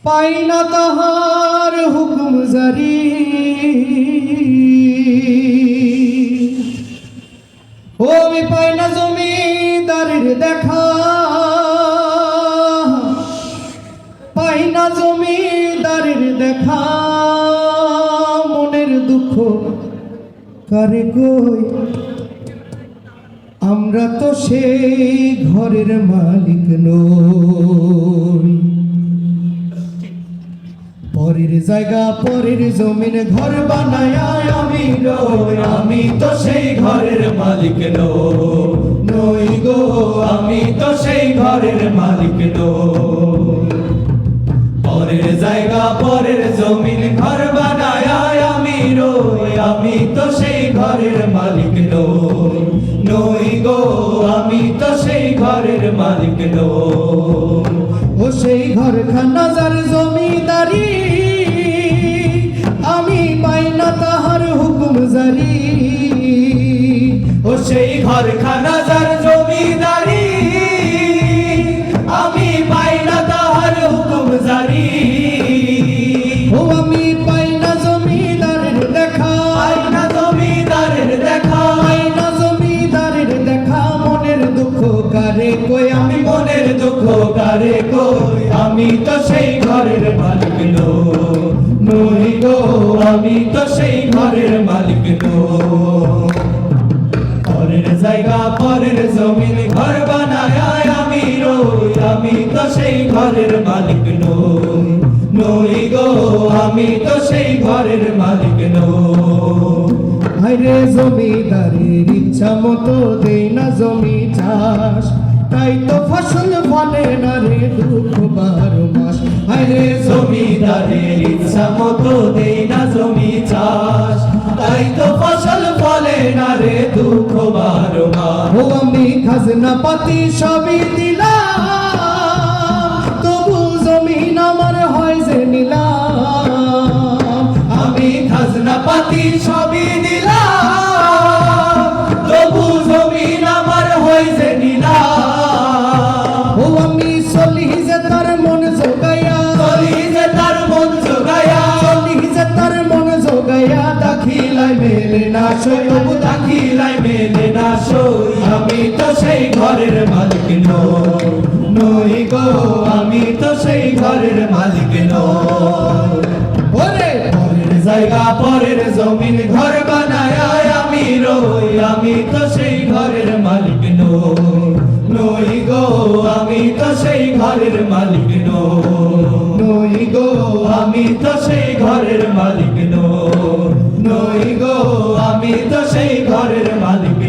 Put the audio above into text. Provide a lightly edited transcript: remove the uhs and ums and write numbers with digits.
পাই না তাহার হুকুম জারি, ও আমি পাই না জমিদারের দেখা, পাই না জমিদারের দেখা, মনের দুঃখ কারে কই, আমরা তো সেই ঘরের মালিক নই। পরের জায়গা পরের জমিন ঘর বানায় আমি রই, আমি তো সেই ঘরের মালিক নই গো, আমি তো সেই ঘরের মালিক নই। পরের জায়গা পরের জমিন ঘর বানায় আমি রই, আমি তো সেই ঘরের মালিক নই গো, আমি তো সেই ঘরের মালিক নই। ও সেই ঘরখানা যার জমিদারি, আমি পাই না তাহার হুকুম জারি, ও সেই ঘরখানা যার জমিদারি, আমি পাই না তাহার হুকুম জারি। ও আমি পাই না জমিদারের দেখা, পাই না জমিদারের দেখা, পাই না জমিদারের দেখা, মনের দুঃখ কারে কই, আমি মনের দুঃখ কারে কই, আমি তো সেই ঘরের মালিক নই গো, আমি তো সেই ঘরের মালিক নই। পরের জায়গা পরের জমিন ঘর বানায় আমি রই, আমি তো সেই ঘরের মালিক নই গো, আমি তো সেই ঘরের মালিক নই। হায়রে জমিদারের ইচ্ছা মতো দেই না জমি চাষ, তাই তো ফসল ফলে না রে দুঃখ 12 মাস। হায়রে জমিদারের ইচ্ছা মতো দেই না জমি চাষ, তাই তো ফসল ফলে না রে দুঃখ 12 মাস। ও আমি খাজনা পাতি সবই দিলাম, তবু জমিন আমার হয় যে নিলাম। আমি খাজনা পাতি সবই দিলাম, তবু জমিন আমার হইছে নিলাম। ও আমি চলি যে তার মন জোগাইয়া, চলি যে তার মন জোগাইয়া, চলি যে তার মন জোগাইয়া, দাখিলাই মেলে না সই, তবু দাখিলাই মেলে না সই, আমি তো সেই ঘরের মালিক নই গো, আমি তো সেই ঘরের মালিক নই। ওরে পরের জায়গা পরের জমিন ঘর বানায় আমি রই, আমি তো সেই ঘরের মালিক নই গো, আমি তো সেই ঘরের মালিক নই গো, আমি তো সেই ঘরের মালিক নই গো, আমি তো সেই ঘরের মালিক